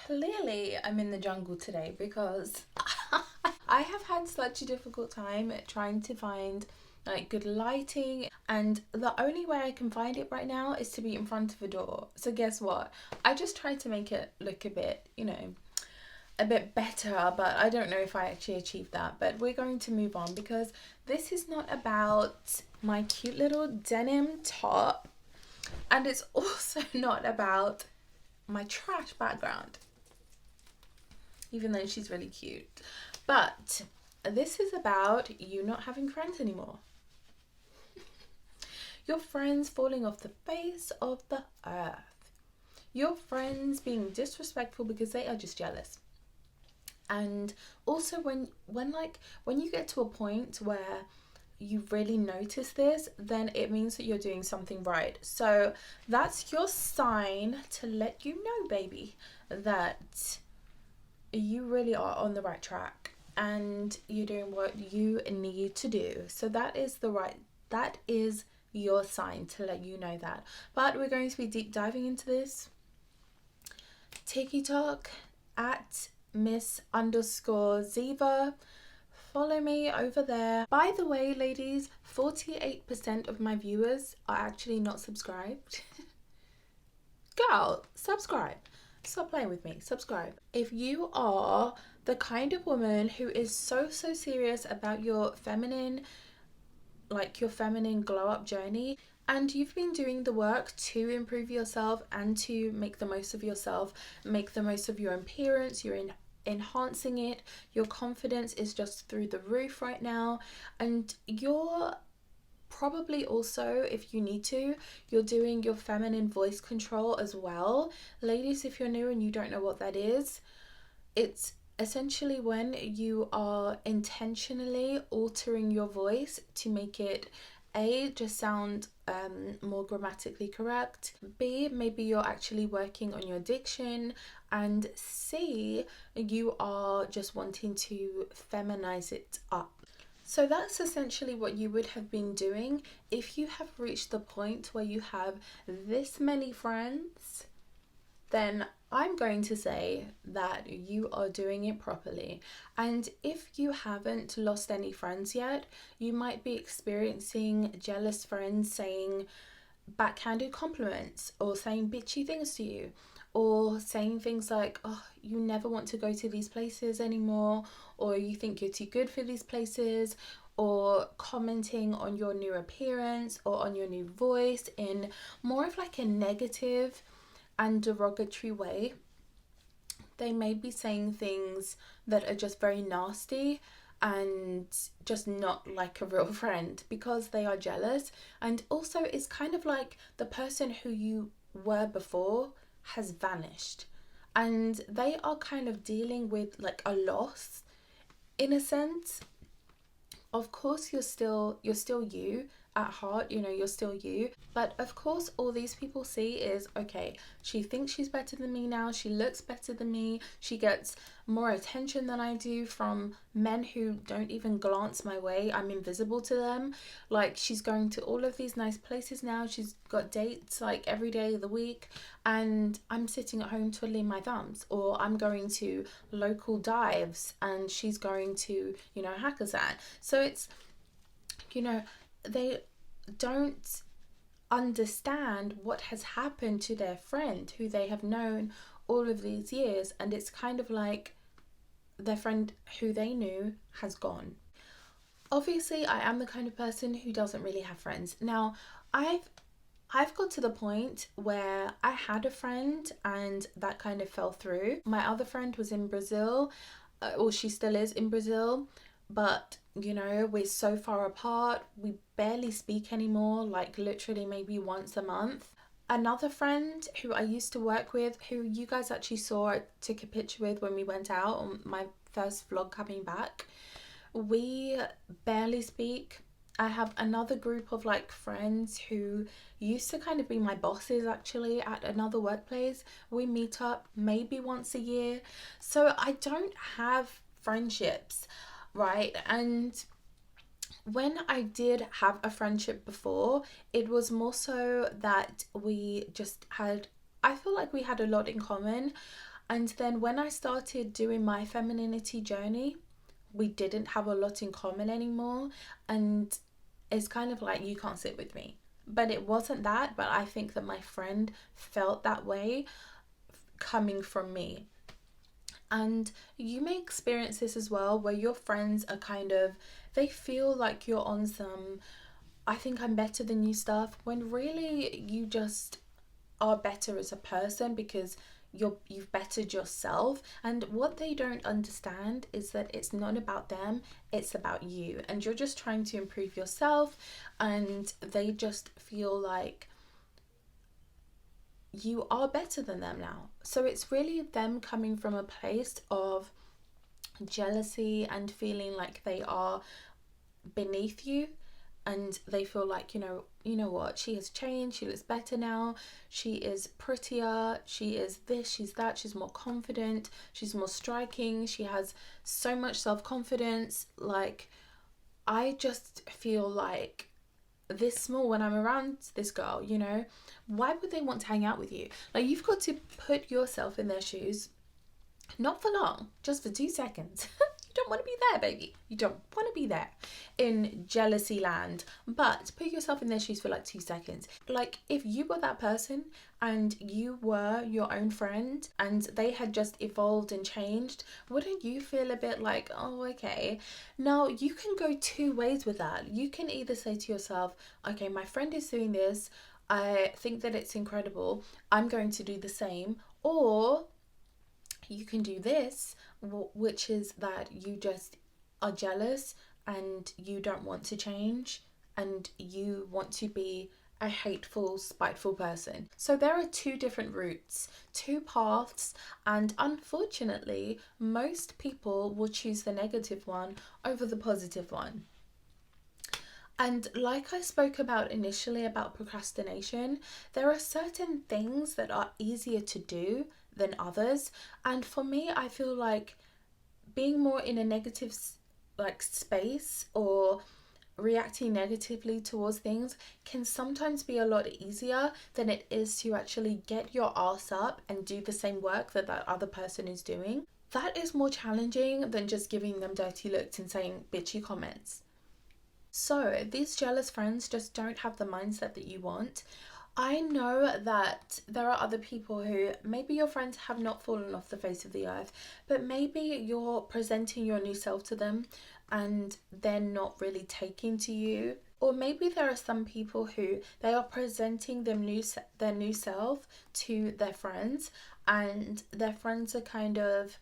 Clearly I'm in the jungle today because I have had such a difficult time trying to find like good lighting, and the only way I can find it right now is to be in front of a door. So guess what? I just tried to make it look a bit, a bit better, but I don't know if I actually achieved that. But we're going to move on because this is not about my cute little denim top, and it's also not about my trash background, even though she's really cute. But this is about you not having friends anymore. Your friends falling off the face of the earth. Your friends being disrespectful because they are just jealous. And also when you get to a point where you really notice this, then it means that you're doing something right. So that's your sign to let you know, baby, that you really are on the right track and you're doing what you need to do. So that is your sign to let you know that. But we're going to be deep diving into this. TikTok at Miss_Ziva. Follow me over there. By the way, ladies, 48% of my viewers are actually not subscribed. Girl, subscribe. Stop playing with me. Subscribe. If you are the kind of woman who is so serious about your feminine glow up journey, and you've been doing the work to improve yourself and to make the most of yourself, make the most of your appearance, you're enhancing it, your confidence is just through the roof right now, and you're probably also, if you need to, you're doing your feminine voice control as well. Ladies, if you're new and you don't know what that is, it's essentially when you are intentionally altering your voice to make it A, just sound more grammatically correct, B, maybe you're actually working on your diction, and C, you are just wanting to feminize it up. So that's essentially what you would have been doing if you have reached the point where you have this many friends. Then I'm going to say that you are doing it properly. And if you haven't lost any friends yet, you might be experiencing jealous friends saying backhanded compliments or saying bitchy things to you, or saying things like, oh, you never want to go to these places anymore, or you think you're too good for these places, or commenting on your new appearance or on your new voice in more of like a negative and derogatory way. They may be saying things that are just very nasty and just not like a real friend because they are jealous. And also it's kind of like the person who you were before has vanished and they are kind of dealing with like a loss in a sense. Of course you're still you at heart, you're still you, but of course all these people see is, okay, she thinks she's better than me now, she looks better than me, she gets more attention than I do from men who don't even glance my way, I'm invisible to them. Like, she's going to all of these nice places now, she's got dates like every day of the week, and I'm sitting at home twiddling my thumbs, or I'm going to local dives and she's going to, Hakkasan. So it's, they don't understand what has happened to their friend who they have known all of these years, and it's kind of like their friend who they knew has gone. Obviously, I am the kind of person who doesn't really have friends. Now, I've got to the point where I had a friend and that kind of fell through. My other friend was in Brazil, or she still is in Brazil, but we're so far apart, we barely speak anymore, like literally maybe once a month. Another friend who I used to work with, who you guys actually saw, I took a picture with when we went out on my first vlog coming back, we barely speak. I have another group of like friends who used to kind of be my bosses actually at another workplace. We meet up maybe once a year. So I don't have friendships, right? And when I did have a friendship before, it was more so that we just had, I feel like we had a lot in common. And then when I started doing my femininity journey, we didn't have a lot in common anymore. And it's kind of like, you can't sit with me. But it wasn't that, but I think that my friend felt that way coming from me. And you may experience this as well, where your friends are kind of, they feel like you're on some, I think I'm better than you stuff, when really you just are better as a person because you've bettered yourself. And what they don't understand is that it's not about them, it's about you, and you're just trying to improve yourself, and they just feel like you are better than them now. So it's really them coming from a place of jealousy and feeling like they are beneath you, and they feel like, you know what, she has changed, she looks better now, she is prettier, she is this, she's that, she's more confident, she's more striking, she has so much self-confidence. Like, I just feel like this small when I'm around this girl, why would they want to hang out with you? Like, you've got to put yourself in their shoes, not for long, just for 2 seconds. You don't want to be there, baby. You don't want to be there in jealousy land. But put yourself in their shoes for like 2 seconds. Like, if you were that person and you were your own friend and they had just evolved and changed, wouldn't you feel a bit like, oh, okay? Now, you can go two ways with that. You can either say to yourself, okay, my friend is doing this, I think that it's incredible, I'm going to do the same. Or you can do this, which is that you just are jealous and you don't want to change and you want to be a hateful, spiteful person. So there are two different routes, two paths, and unfortunately, most people will choose the negative one over the positive one. And like I spoke about initially about procrastination, there are certain things that are easier to do than others. And for me, I feel like being more in a negative space or reacting negatively towards things can sometimes be a lot easier than it is to actually get your ass up and do the same work that that other person is doing. That is more challenging than just giving them dirty looks and saying bitchy comments. So these jealous friends just don't have the mindset that you want. I know that there are other people who, maybe your friends have not fallen off the face of the earth, but maybe you're presenting your new self to them and they're not really taking to you. Or maybe there are some people who they are presenting their new self to their friends, and their friends are kind of,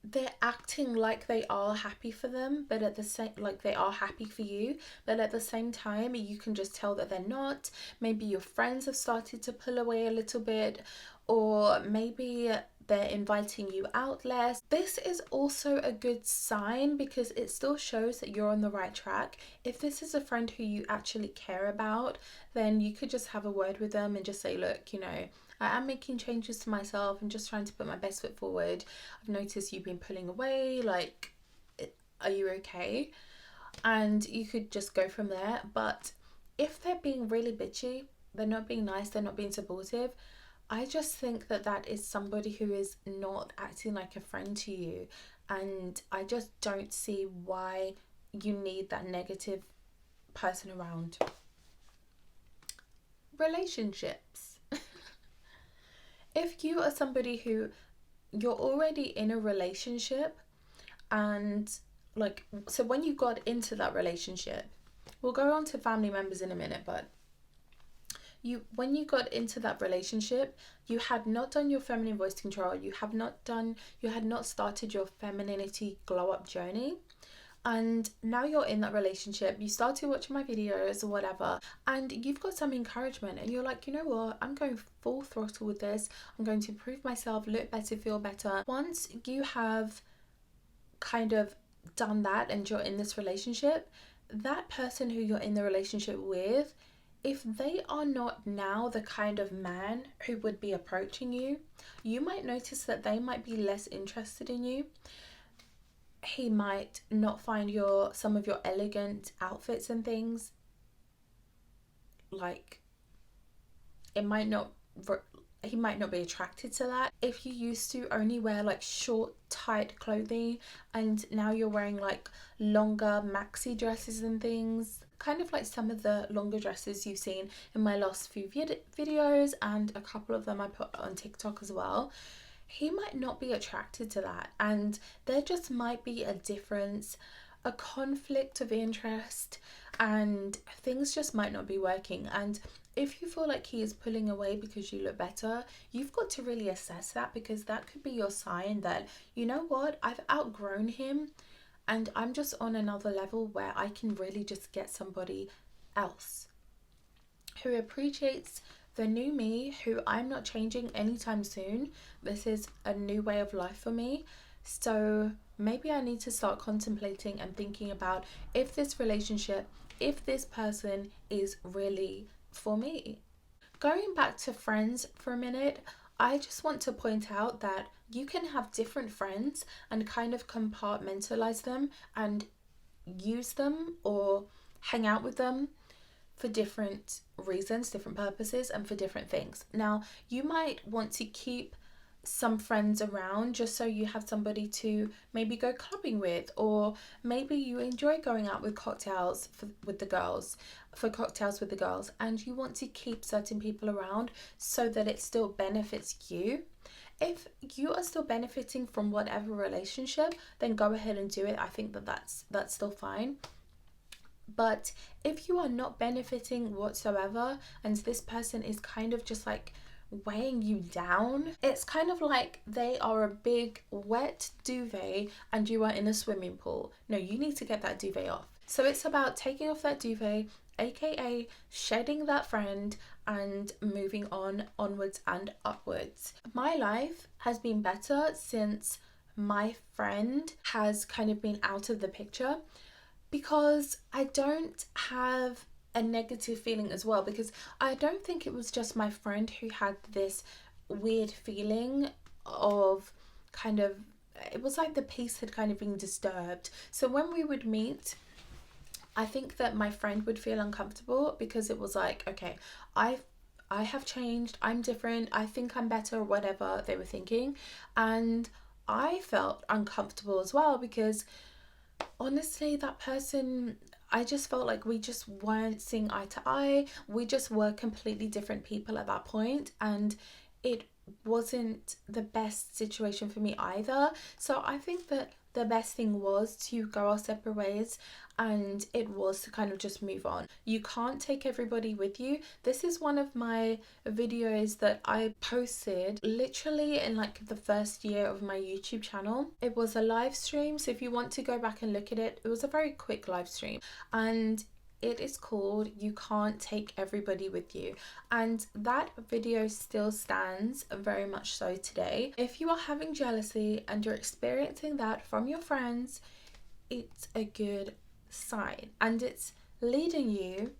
they're acting like they are happy for them, but at the same, like they are happy for you, but at the same time you can just tell that they're not. Maybe your friends have started to pull away a little bit, or maybe they're inviting you out less. This is also a good sign because it still shows that you're on the right track. If this is a friend who you actually care about, then you could just have a word with them and just say, look, I am making changes to myself and just trying to put my best foot forward. I've noticed you've been pulling away, like, are you okay? And you could just go from there. But if they're being really bitchy, they're not being nice, they're not being supportive, I just think that that is somebody who is not acting like a friend to you. And I just don't see why you need that negative person around. Relationships. If you are somebody who you're already in a relationship, and so when you got into that relationship, we'll go on to family members in a minute, but when you got into that relationship, you had not done your feminine voice control, you had not started your femininity glow up journey. And now you're in that relationship, you started watching my videos or whatever, and you've got some encouragement and you're like, you know what, I'm going full throttle with this, I'm going to improve myself, look better, feel better. Once you have kind of done that and you're in this relationship, that person who you're in the relationship with, if they are not now the kind of man who would be approaching you, you might notice that they might be less interested in you. He might not find some of your elegant outfits and things, like, it might not he might not be attracted to that. If you used to only wear like short tight clothing and now you're wearing like longer maxi dresses and things, kind of like some of the longer dresses you've seen in my last few videos, and a couple of them I put on TikTok as well, he might not be attracted to that, and there just might be a difference, a conflict of interest, and things just might not be working. And if you feel like he is pulling away because you look better, you've got to really assess that, because that could be your sign that, you know what, I've outgrown him and I'm just on another level where I can really just get somebody else who appreciates the new me, who I'm not changing anytime soon. This is a new way of life for me. So maybe I need to start contemplating and thinking about if this relationship, if this person is really for me. Going back to friends for a minute, I just want to point out that you can have different friends and kind of compartmentalize them and use them or hang out with them for different reasons, different purposes, and for different things. Now, you might want to keep some friends around just so you have somebody to maybe go clubbing with, or maybe you enjoy going out with cocktails with the girls, and you want to keep certain people around so that it still benefits you. If you are still benefiting from whatever relationship, then go ahead and do it. I think that's still fine. But if you are not benefiting whatsoever and this person is kind of just like weighing you down, it's kind of like they are a big wet duvet and you are in a swimming pool. No, you need to get that duvet off. So it's about taking off that duvet, aka shedding that friend, and moving onwards and upwards. My life has been better since my friend has kind of been out of the picture, because I don't have a negative feeling as well, because I don't think it was just my friend who had this weird feeling of kind of, it was like the peace had kind of been disturbed. So when we would meet, I think that my friend would feel uncomfortable because it was like, okay, I have changed, I'm different, I think I'm better, whatever they were thinking. And I felt uncomfortable as well, because honestly, that person, I just felt like we just weren't seeing eye to eye. We just were completely different people at that point, and it wasn't the best situation for me either. So I think that the best thing was to go our separate ways, and it was to kind of just move on. You can't take everybody with you. This is one of my videos that I posted literally in like the first year of my YouTube channel. It was a live stream, so if you want to go back and look at it, it was a very quick live stream, and it is called You Can't Take Everybody With You, and that video still stands very much so today. If you are having jealousy and you're experiencing that from your friends, it's a good sign, and it's leading you,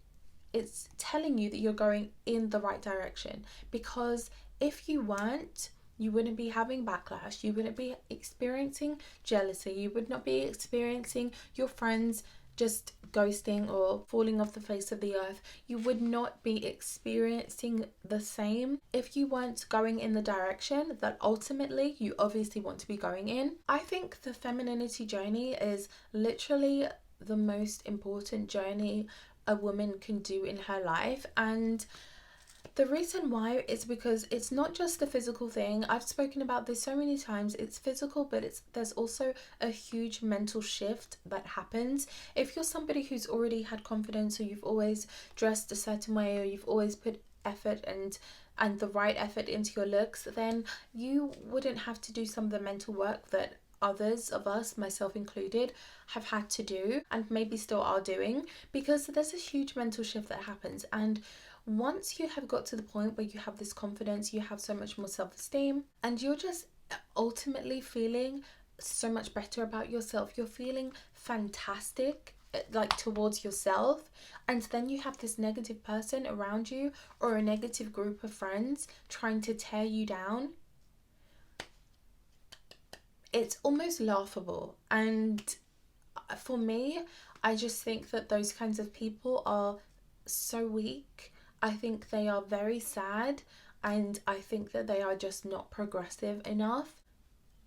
it's telling you that you're going in the right direction. Because if you weren't, you wouldn't be having backlash, you wouldn't be experiencing jealousy, you would not be experiencing your friends just ghosting or falling off the face of the earth. You would not be experiencing the same if you weren't going in the direction that ultimately you obviously want to be going in. I think the femininity journey is literally the most important journey a woman can do in her life, and the reason why is because it's not just the physical thing. I've spoken about this so many times. It's physical, but there's also a huge mental shift that happens. If you're somebody who's already had confidence, or you've always dressed a certain way, or you've always put effort and the right effort into your looks, then you wouldn't have to do some of the mental work that others of us, myself included, have had to do and maybe still are doing, because there's a huge mental shift that happens. And once you have got to the point where you have this confidence, you have so much more self-esteem, and you're just ultimately feeling so much better about yourself, you're feeling fantastic like towards yourself, and then you have this negative person around you or a negative group of friends trying to tear you down, it's almost laughable. And for me, I just think that those kinds of people are so weak I think they are very sad, and I think that they are just not progressive enough.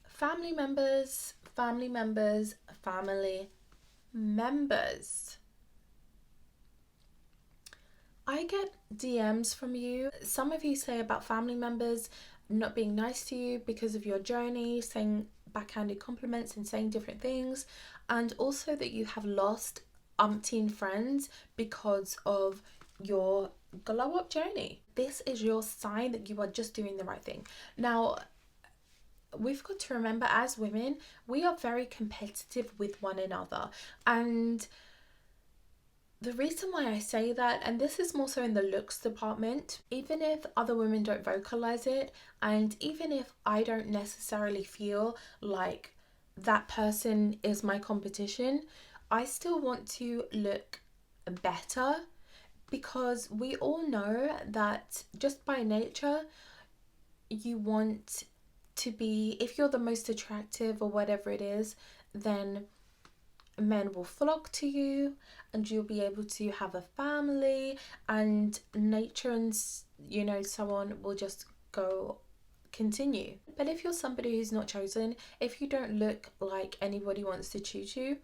Family members, family members, family members. I get DMs from you. Some of you say about family members not being nice to you because of your journey, saying backhanded compliments and saying different things, and also that you have lost umpteen friends because of your glow up journey. This is your sign that you are just doing the right thing. Now, we've got to remember, as women, we are very competitive with one another, and the reason why I say that, and this is more so in the looks department, even if other women don't vocalize it, and even if I don't necessarily feel like that person is my competition, I still want to look better, because we all know that just by nature, you want to be, if you're the most attractive or whatever it is, then men will flock to you, and you'll be able to have a family, and nature and so on will just go continue. But if you're somebody who's not chosen, if you don't look like anybody wants to choose you,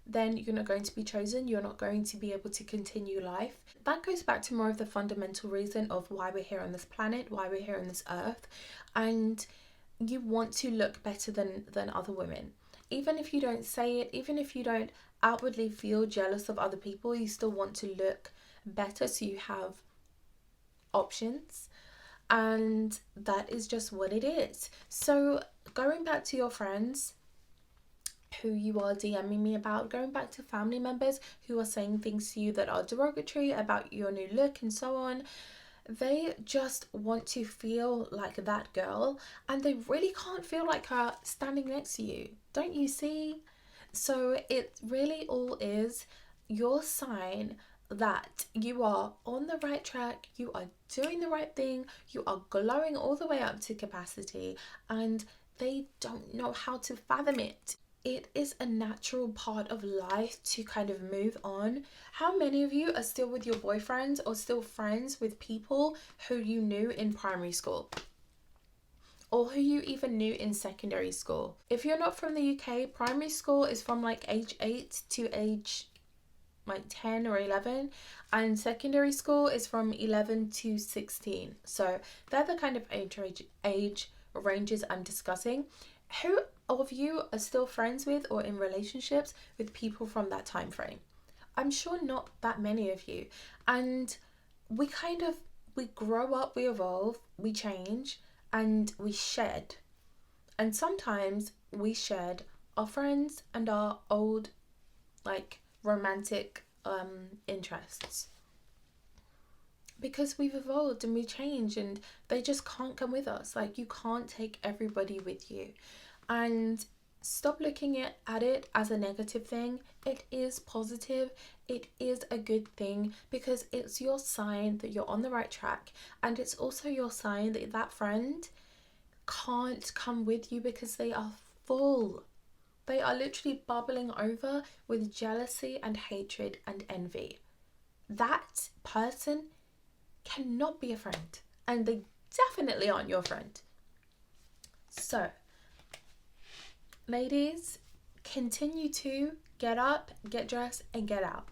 then you're not going to be chosen. You're not going to be able to continue life. That goes back to more of the fundamental reason of why we're here on this planet, why we're here on this earth, and you want to look better than other women. Even if you don't say it, even if you don't outwardly feel jealous of other people, you still want to look better so you have options. And that is just what it is. So going back to your friends who you are DMing me about, going back to family members who are saying things to you that are derogatory about your new look and so on, they just want to feel like that girl, and they really can't feel like her standing next to you. Don't you see? So it really all is your sign that you are on the right track, you are doing the right thing, you are glowing all the way up to capacity, and they don't know how to fathom it. It is a natural part of life to kind of move on. How many of you are still with your boyfriends or still friends with people who you knew in primary school? Or who you even knew in secondary school? If you're not from the UK, primary school is from like age 8 to age like 10 or 11, and secondary school is from 11 to 16. So they're the kind of age ranges I'm discussing. Who of you are still friends with or in relationships with people from that time frame? I'm sure not that many of you. And we grow up, we evolve, we change, and we shed. And sometimes we shed our friends and our old romantic interests, because we've evolved and we change, and they just can't come with us. You can't take everybody with you. And stop looking at it as a negative thing. It is positive. It is a good thing, because it's your sign that you're on the right track, and it's also your sign that that friend can't come with you because they are full. They are literally bubbling over with jealousy and hatred and envy. That person cannot be a friend, and they definitely aren't your friend. So, ladies, continue to get up, get dressed, and get out.